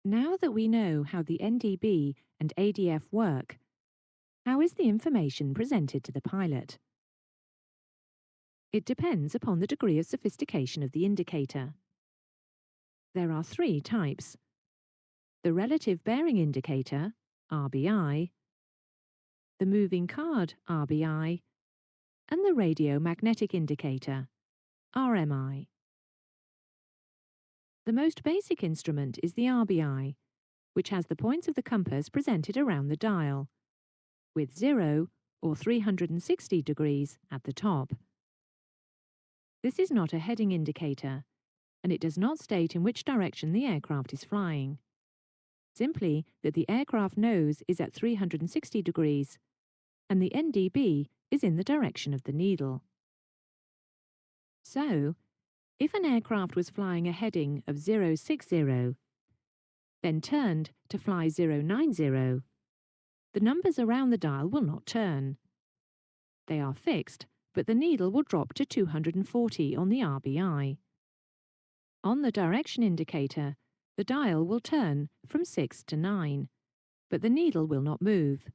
Now that we know how the NDB and ADF work, how is the information presented to the pilot? It depends upon the degree of sophistication of the indicator. There are three types: the relative bearing indicator, RBI, the moving card, RBI, and the radio magnetic indicator, RMI. The most basic instrument is the RBI, which has the points of the compass presented around the dial, with 0 or 360 degrees at the top. This is not a heading indicator, and it does not state in which direction the aircraft is flying. Simply that the aircraft nose is at 360 degrees, and the NDB is in the direction of the needle. So, if an aircraft was flying a heading of 060, then turned to fly 090, the numbers around the dial will not turn. They are fixed, but the needle will drop to 240 on the RBI. On the direction indicator, the dial will turn from 6 to 9, but the needle will not move.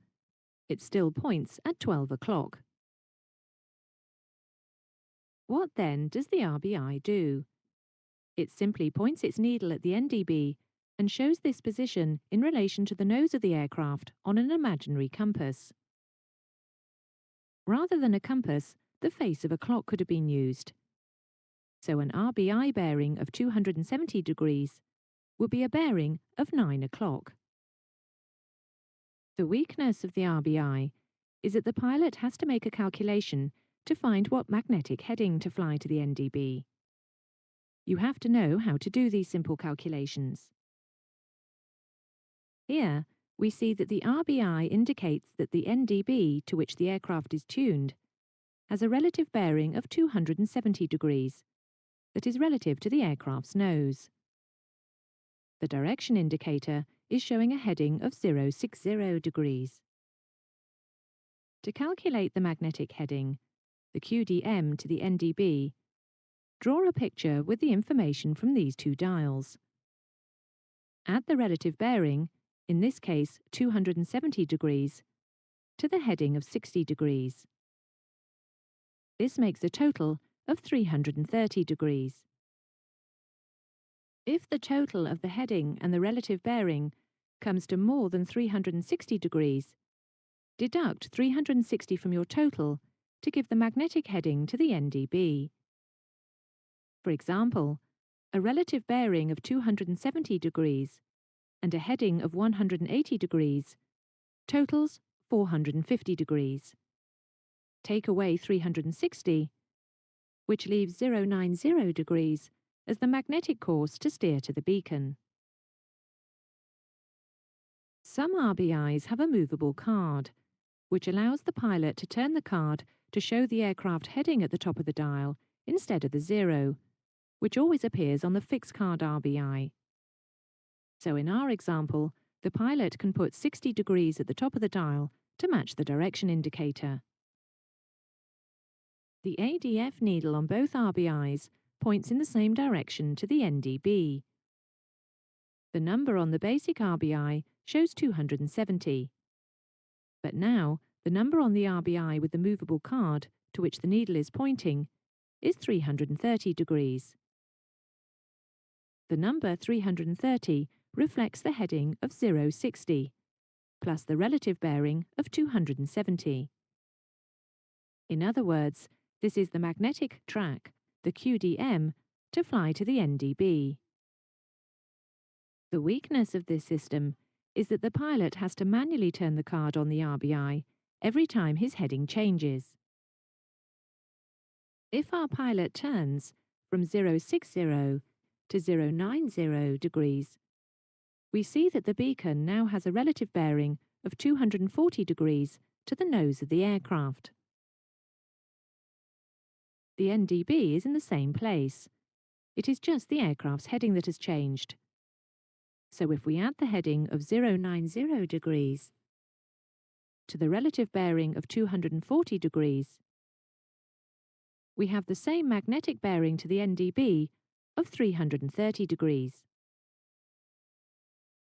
It still points at 12 o'clock. What then does the RBI do? It simply points its needle at the NDB and shows this position in relation to the nose of the aircraft on an imaginary compass. Rather than a compass, the face of a clock could have been used. So an RBI bearing of 270 degrees would be a bearing of 9 o'clock. The weakness of the RBI is that the pilot has to make a calculation to find what magnetic heading to fly to the NDB. You have to know how to do these simple calculations. Here, we see that the RBI indicates that the NDB to which the aircraft is tuned has a relative bearing of 270 degrees, that is relative to the aircraft's nose. The direction indicator is showing a heading of 060 degrees. To calculate the magnetic heading, the QDM to the NDB, draw a picture with the information from these two dials. Add the relative bearing, in this case 270 degrees, to the heading of 60 degrees. This makes a total of 330 degrees. If the total of the heading and the relative bearing comes to more than 360 degrees, deduct 360 from your total to give the magnetic heading to the NDB. For example, a relative bearing of 270 degrees and a heading of 180 degrees totals 450 degrees. Take away 360, which leaves 090 degrees as the magnetic course to steer to the beacon. Some RBIs have a movable card, which allows the pilot to turn the card to show the aircraft heading at the top of the dial instead of the 0, which always appears on the fixed card RBI. So in our example, the pilot can put 60 degrees at the top of the dial to match the direction indicator. The ADF needle on both RBIs points in the same direction to the NDB. The number on the basic RBI shows 270. But now, the number on the RBI with the movable card, to which the needle is pointing, is 330 degrees. The number 330 reflects the heading of 060, plus the relative bearing of 270. In other words, this is the magnetic track, the QDM, to fly to the NDB. The weakness of this system is that the pilot has to manually turn the card on the RBI every time his heading changes. If our pilot turns from 060 to 090 degrees, we see that the beacon now has a relative bearing of 240 degrees to the nose of the aircraft. The NDB is in the same place. It is just the aircraft's heading that has changed. So if we add the heading of 090 degrees to the relative bearing of 240 degrees, we have the same magnetic bearing to the NDB of 330 degrees.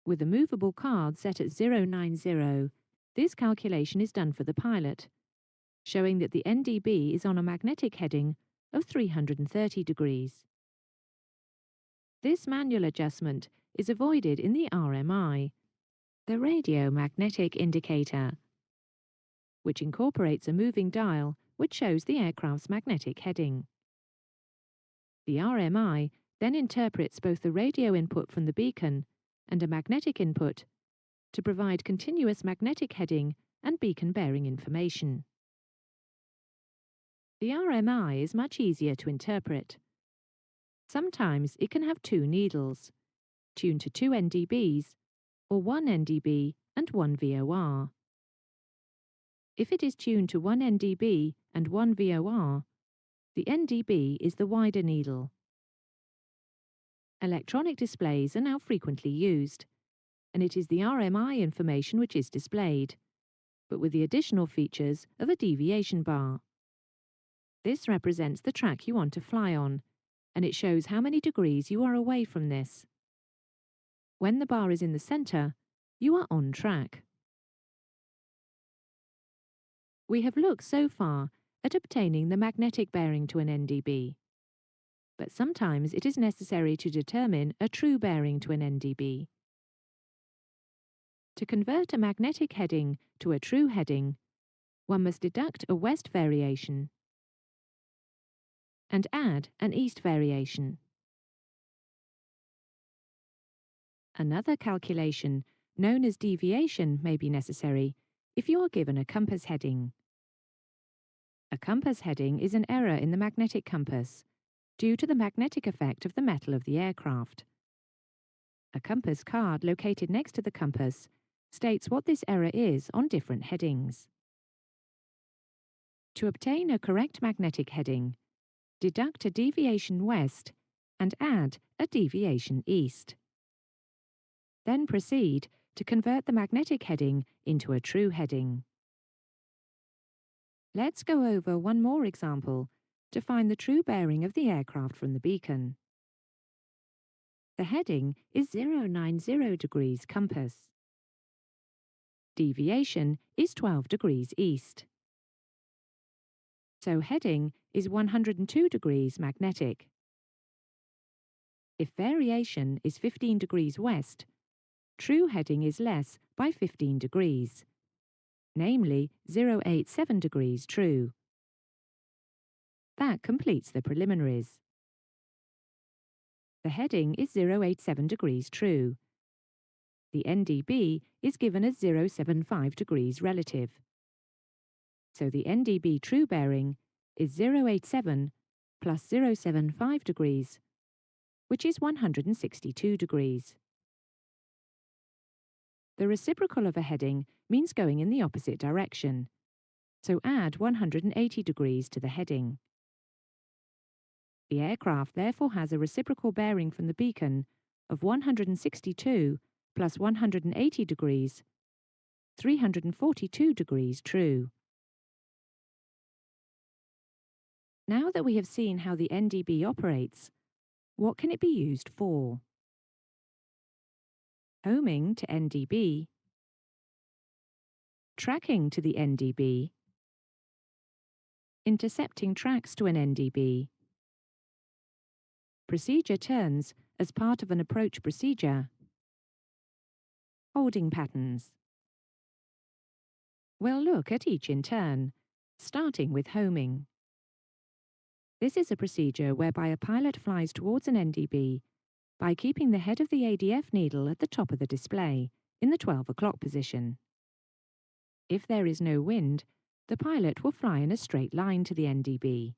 With a movable card set at 090, this calculation is done for the pilot, showing that the NDB is on a magnetic heading of 330 degrees. This manual adjustment is avoided in the RMI, the radio magnetic indicator, which incorporates a moving dial which shows the aircraft's magnetic heading. The RMI then interprets both the radio input from the beacon and a magnetic input to provide continuous magnetic heading and beacon bearing information. The RMI is much easier to interpret. Sometimes it can have two needles, tuned to two NDBs, or one NDB and one VOR. If it is tuned to one NDB and one VOR, the NDB is the wider needle. Electronic displays are now frequently used, and it is the RMI information which is displayed, but with the additional features of a deviation bar. This represents the track you want to fly on, and it shows how many degrees you are away from this. When the bar is in the centre, you are on track. We have looked so far at obtaining the magnetic bearing to an NDB, but sometimes it is necessary to determine a true bearing to an NDB. To convert a magnetic heading to a true heading, one must deduct a west variation and add an east variation. Another calculation, known as deviation, may be necessary if you are given a compass heading. A compass heading is an error in the magnetic compass due to the magnetic effect of the metal of the aircraft. A compass card located next to the compass states what this error is on different headings. To obtain a correct magnetic heading, deduct a deviation west and add a deviation east. Then proceed to convert the magnetic heading into a true heading. Let's go over one more example to find the true bearing of the aircraft from the beacon. The heading is 090 degrees compass. Deviation is 12 degrees east. So heading is 102 degrees magnetic. If variation is 15 degrees west, true heading is less by 15 degrees, namely 087 degrees true. That completes the preliminaries. The heading is 087 degrees true. The NDB is given as 075 degrees relative. So the NDB true bearing is 087 plus 075 degrees, which is 162 degrees. The reciprocal of a heading means going in the opposite direction, so add 180 degrees to the heading. The aircraft therefore has a reciprocal bearing from the beacon of 162 plus 180 degrees, 342 degrees true. Now that we have seen how the NDB operates, what can it be used for? Homing to NDB, tracking to the NDB, intercepting tracks to an NDB, procedure turns as part of an approach procedure, holding patterns. We'll look at each in turn, starting with homing. This is a procedure whereby a pilot flies towards an NDB by keeping the head of the ADF needle at the top of the display, in the 12 o'clock position. If there is no wind, the pilot will fly in a straight line to the NDB.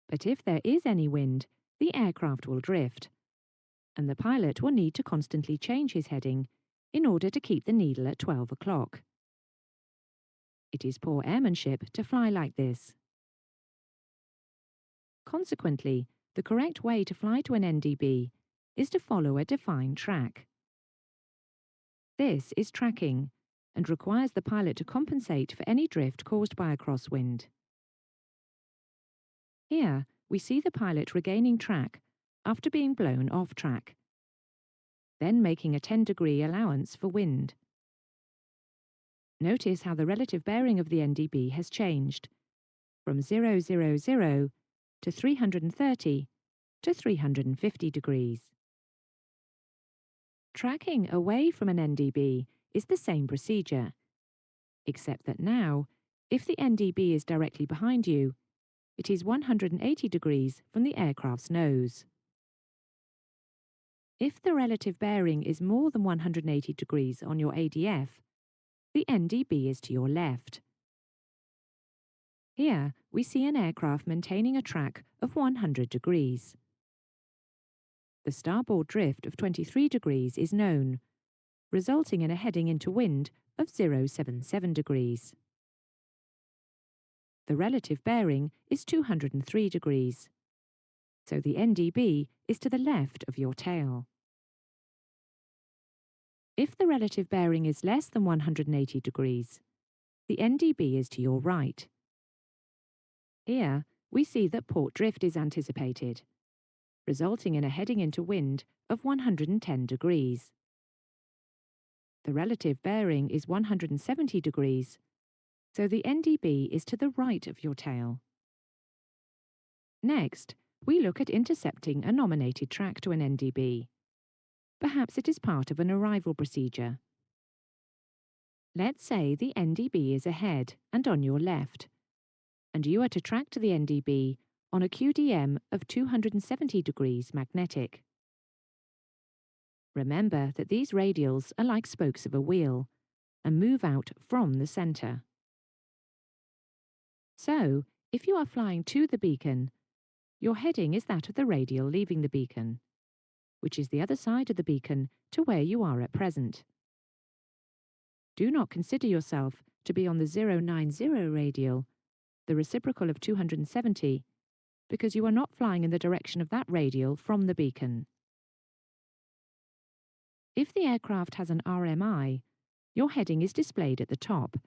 But if there is any wind, the aircraft will drift, and the pilot will need to constantly change his heading in order to keep the needle at 12 o'clock. It is poor airmanship to fly like this. Consequently, the correct way to fly to an NDB is to follow a defined track. This is tracking and requires the pilot to compensate for any drift caused by a crosswind. Here, we see the pilot regaining track after being blown off track. then making a 10-degree allowance for wind. Notice how the relative bearing of the NDB has changed from 000 to 330 to 350 degrees. Tracking away from an NDB is the same procedure, except that now, if the NDB is directly behind you, it is 180 degrees from the aircraft's nose. If the relative bearing is more than 180 degrees on your ADF, the NDB is to your left. Here, we see an aircraft maintaining a track of 100 degrees. The starboard drift of 23 degrees is known, resulting in a heading into wind of 077 degrees. The relative bearing is 203 degrees, so the NDB is to the left of your tail. If the relative bearing is less than 180 degrees, the NDB is to your right. Here, we see that port drift is anticipated, resulting in a heading into wind of 110 degrees. The relative bearing is 170 degrees, so the NDB is to the right of your tail. Next, we look at intercepting a nominated track to an NDB. Perhaps it is part of an arrival procedure. Let's say the NDB is ahead and on your left, and you are to track to the NDB on a QDM of 270 degrees magnetic. Remember that these radials are like spokes of a wheel and move out from the centre. So, if you are flying to the beacon, your heading is that of the radial leaving the beacon, which is the other side of the beacon to where you are at present. Do not consider yourself to be on the 090 radial, the reciprocal of 270, because you are not flying in the direction of that radial from the beacon. If the aircraft has an RMI, your heading is displayed at the top,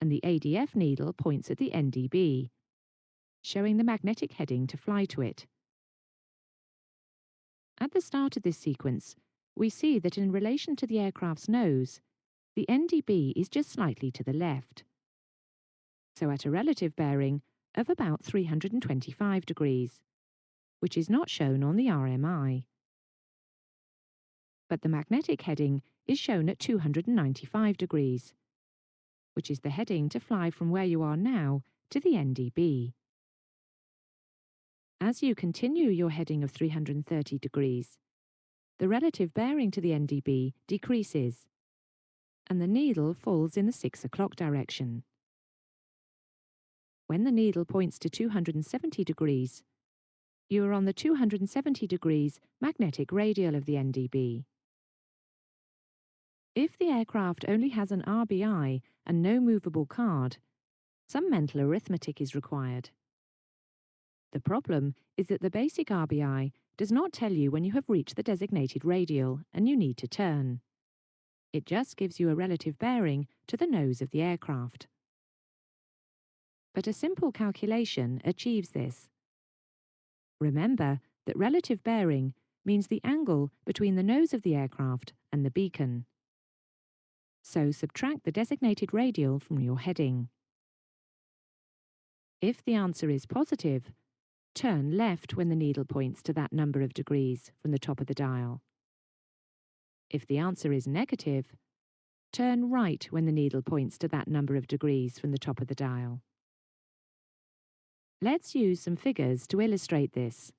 and the ADF needle points at the NDB, showing the magnetic heading to fly to it. At the start of this sequence, we see that in relation to the aircraft's nose, the NDB is just slightly to the left, so at a relative bearing of about 325 degrees, which is not shown on the RMI. But the magnetic heading is shown at 295 degrees, which is the heading to fly from where you are now to the NDB. As you continue your heading of 330 degrees, the relative bearing to the NDB decreases, and the needle falls in the 6 o'clock direction. When the needle points to 270 degrees, you are on the 270 degrees magnetic radial of the NDB. If the aircraft only has an RBI and no movable card, some mental arithmetic is required. The problem is that the basic RBI does not tell you when you have reached the designated radial and you need to turn. It just gives you a relative bearing to the nose of the aircraft. But a simple calculation achieves this. Remember that relative bearing means the angle between the nose of the aircraft and the beacon. So subtract the designated radial from your heading. If the answer is positive, turn left when the needle points to that number of degrees from the top of the dial. If the answer is negative, turn right when the needle points to that number of degrees from the top of the dial. Let's use some figures to illustrate this.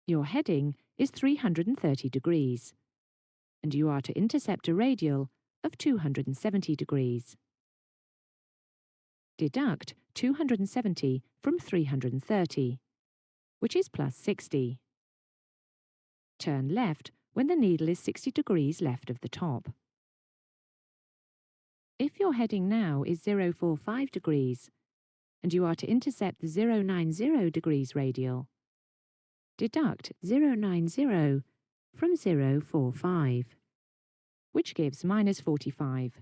Your heading is 330 degrees, and you are to intercept a radial of 270 degrees. Deduct 270 from 330, which is plus 60. Turn left when the needle is 60 degrees left of the top. If your heading now is 045 degrees, and you are to intercept the 090 degrees radial, deduct 090 from 045, which gives minus 45.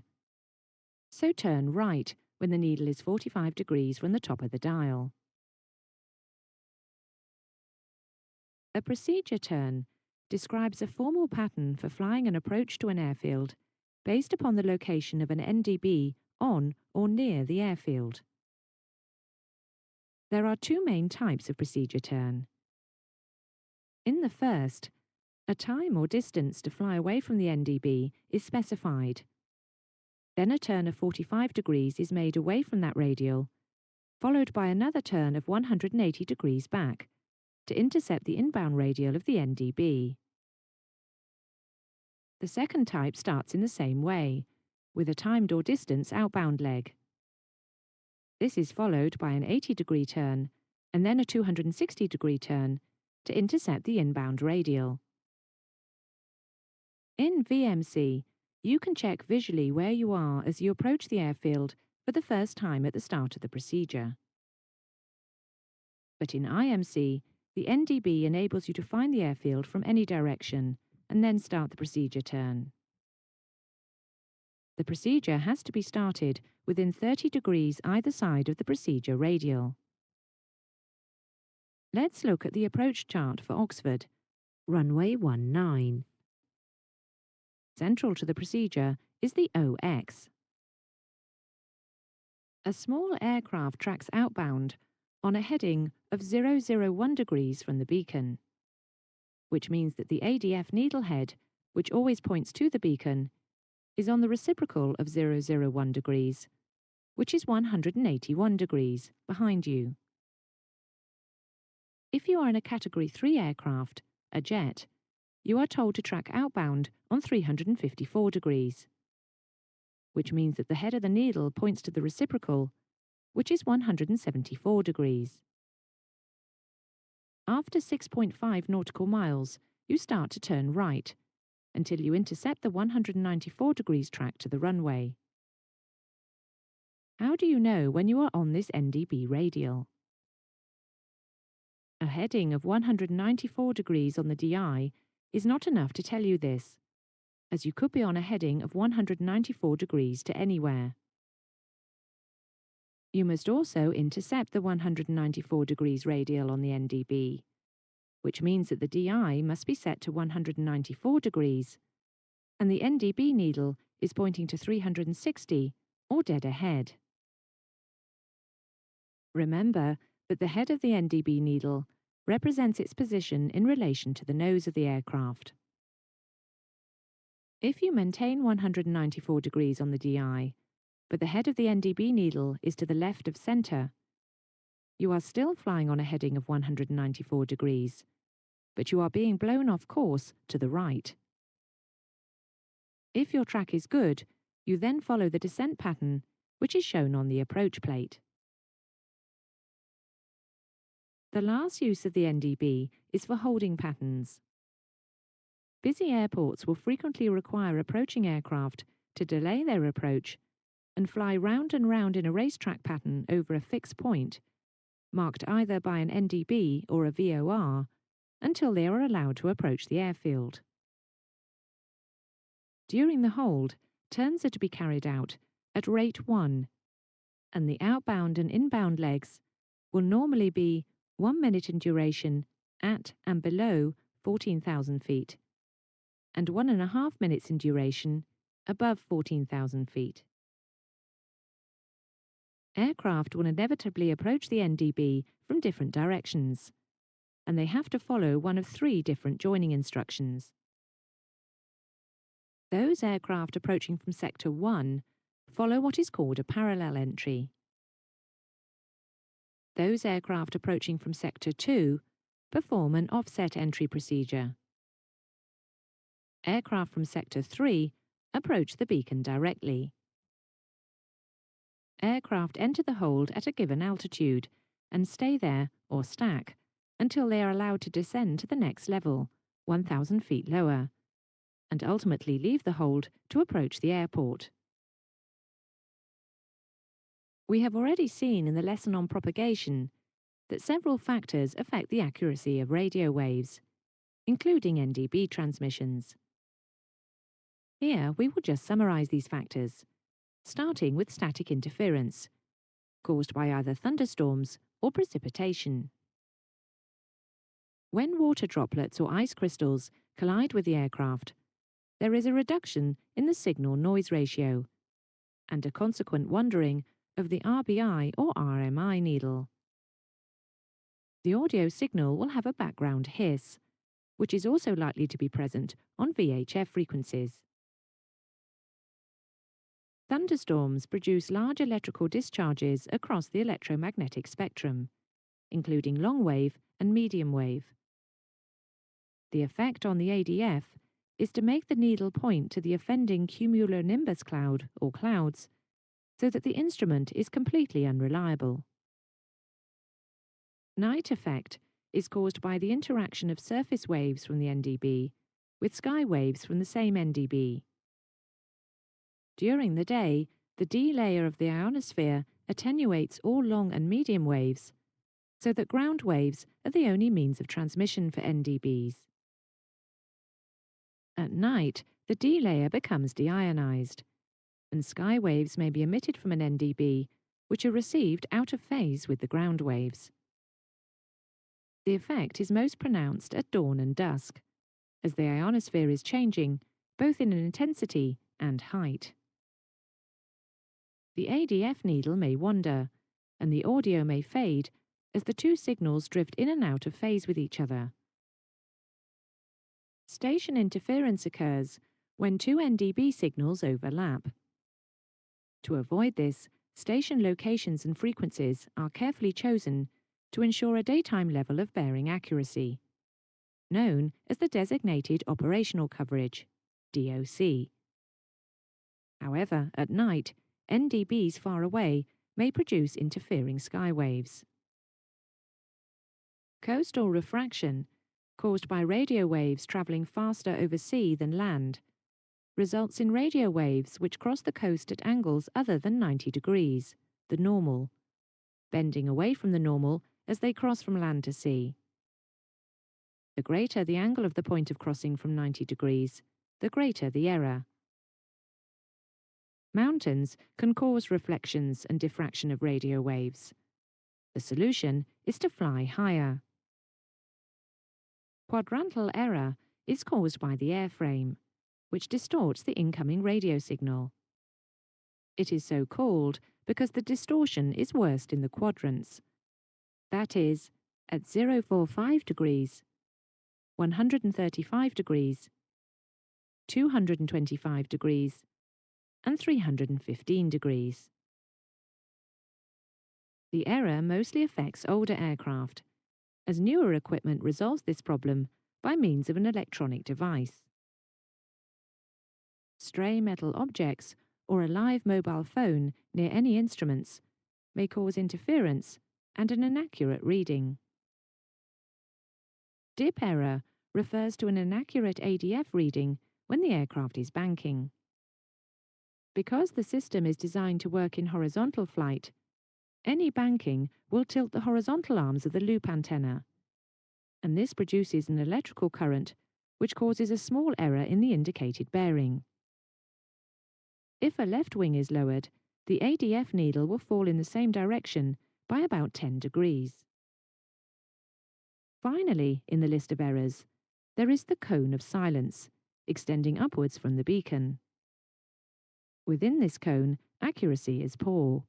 So turn right when the needle is 45 degrees from the top of the dial. A procedure turn describes a formal pattern for flying an approach to an airfield based upon the location of an NDB on or near the airfield. There are two main types of procedure turn. In the first, a time or distance to fly away from the NDB is specified. Then a turn of 45 degrees is made away from that radial, followed by another turn of 180 degrees back to intercept the inbound radial of the NDB. The second type starts in the same way, with a timed or distance outbound leg. This is followed by an 80-degree turn and then a 260-degree turn to intercept the inbound radial. In VMC, you can check visually where you are as you approach the airfield for the first time at the start of the procedure. But in IMC, the NDB enables you to find the airfield from any direction and then start the procedure turn. The procedure has to be started within 30 degrees either side of the procedure radial. Let's look at the approach chart for Oxford, runway 19. Central to the procedure is the OX. A small aircraft tracks outbound on a heading of 001 degrees from the beacon, which means that the ADF needlehead, which always points to the beacon, is on the reciprocal of 001 degrees, which is 181 degrees, behind you. If you are in a Category 3 aircraft, a jet, you are told to track outbound on 354 degrees, which means that the head of the needle points to the reciprocal, which is 174 degrees. After 6.5 nautical miles, you start to turn right, until you intercept the 194 degrees track to the runway. How do you know when you are on this NDB radial? A heading of 194 degrees on the DI is not enough to tell you this, as you could be on a heading of 194 degrees to anywhere. You must also intercept the 194 degrees radial on the NDB, which means that the DI must be set to 194 degrees, and the NDB needle is pointing to 360 or dead ahead. Remember that the head of the NDB needle represents its position in relation to the nose of the aircraft. If you maintain 194 degrees on the DI, but the head of the NDB needle is to the left of centre, you are still flying on a heading of 194 degrees, but you are being blown off course to the right. If your track is good, you then follow the descent pattern, which is shown on the approach plate. The last use of the NDB is for holding patterns. Busy airports will frequently require approaching aircraft to delay their approach and fly round and round in a racetrack pattern over a fixed point, marked either by an NDB or a VOR, until they are allowed to approach the airfield. During the hold, turns are to be carried out at rate 1, and the outbound and inbound legs will normally be 1 minute in duration at and below 14,000 feet, and 1.5 minutes in duration above 14,000 feet. Aircraft will inevitably approach the NDB from different directions, and they have to follow one of 3 different joining instructions. Those aircraft approaching from Sector 1 follow what is called a parallel entry. Those aircraft approaching from Sector 2 perform an offset entry procedure. Aircraft from Sector 3 approach the beacon directly. Aircraft enter the hold at a given altitude and stay there or stack until they are allowed to descend to the next level, 1,000 feet lower, and ultimately leave the hold to approach the airport. We have already seen in the lesson on propagation that several factors affect the accuracy of radio waves, including NDB transmissions. Here we will just summarize these factors, starting with static interference, caused by either thunderstorms or precipitation. When water droplets or ice crystals collide with the aircraft, there is a reduction in the signal-noise ratio and a consequent wandering of the RBI or RMI needle. The audio signal will have a background hiss, which is also likely to be present on VHF frequencies. Thunderstorms produce large electrical discharges across the electromagnetic spectrum, including long wave and medium wave. The effect on the ADF is to make the needle point to the offending cumulonimbus cloud or clouds, so that the instrument is completely unreliable. Night effect is caused by the interaction of surface waves from the NDB with sky waves from the same NDB. During the day, the D layer of the ionosphere attenuates all long and medium waves, so that ground waves are the only means of transmission for NDBs. At night, the D layer becomes deionized, and sky waves may be emitted from an NDB, which are received out of phase with the ground waves. The effect is most pronounced at dawn and dusk, as the ionosphere is changing, both in intensity and height. The ADF needle may wander, and the audio may fade as the two signals drift in and out of phase with each other. Station interference occurs when two NDB signals overlap. To avoid this, station locations and frequencies are carefully chosen to ensure a daytime level of bearing accuracy, known as the Designated Operational Coverage, DOC. However, at night, NDBs far away may produce interfering sky waves. Coastal refraction, caused by radio waves travelling faster over sea than land, results in radio waves which cross the coast at angles other than 90 degrees, the normal, bending away from the normal as they cross from land to sea. The greater the angle of the point of crossing from 90 degrees, the greater the error. Mountains can cause reflections and diffraction of radio waves. The solution is to fly higher. Quadrantal error is caused by the airframe, which distorts the incoming radio signal. It is so called because the distortion is worst in the quadrants, that is, at 045 degrees, 135 degrees, 225 degrees, and 315 degrees. The error mostly affects older aircraft, as newer equipment resolves this problem by means of an electronic device. Stray metal objects or a live mobile phone near any instruments may cause interference and an inaccurate reading. Dip error refers to an inaccurate ADF reading when the aircraft is banking. Because the system is designed to work in horizontal flight, any banking will tilt the horizontal arms of the loop antenna, and this produces an electrical current which causes a small error in the indicated bearing. If a left wing is lowered, the ADF needle will fall in the same direction by about 10 degrees. Finally, in the list of errors, there is the cone of silence, extending upwards from the beacon. Within this cone, accuracy is poor.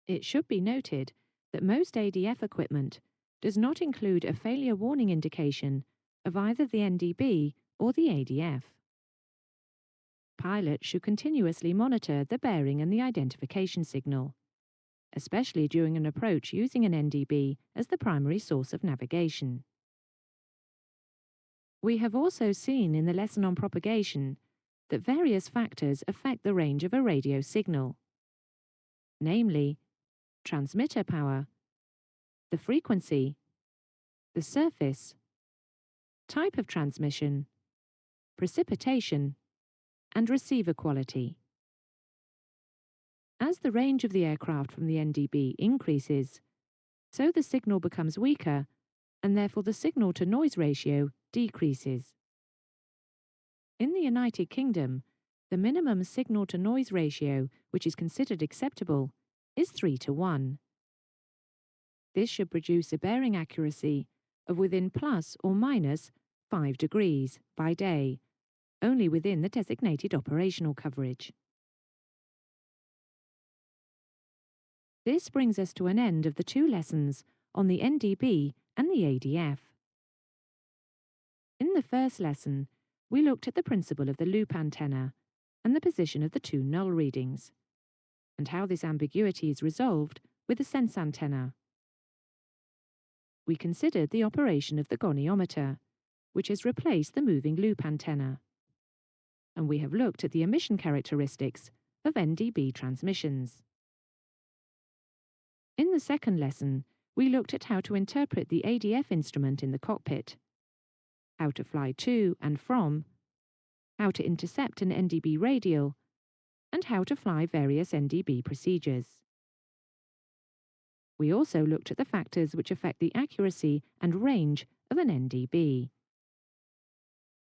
It should be noted that most ADF equipment does not include a failure warning indication of either the NDB or the ADF. Pilots should continuously monitor the bearing and the identification signal, especially during an approach using an NDB as the primary source of navigation. We have also seen in the lesson on propagation that various factors affect the range of a radio signal, namely transmitter power, the frequency, the surface, type of transmission, precipitation, and receiver quality. As the range of the aircraft from the NDB increases, so the signal becomes weaker, and therefore the signal-to-noise ratio decreases. In the United Kingdom, the minimum signal-to-noise ratio, which is considered acceptable, is 3:1. This should produce a bearing accuracy of within plus or minus 5 degrees by day, only within the designated operational coverage. This brings us to an end of the 2 lessons on the NDB and the ADF. In the first lesson, we looked at the principle of the loop antenna and the position of the 2 null readings, and how this ambiguity is resolved with the sense antenna. We considered the operation of the goniometer, which has replaced the moving loop antenna. And we have looked at the emission characteristics of NDB transmissions. In the second lesson, we looked at how to interpret the ADF instrument in the cockpit, how to fly to and from, how to intercept an NDB radial, and how to fly various NDB procedures. We also looked at the factors which affect the accuracy and range of an NDB.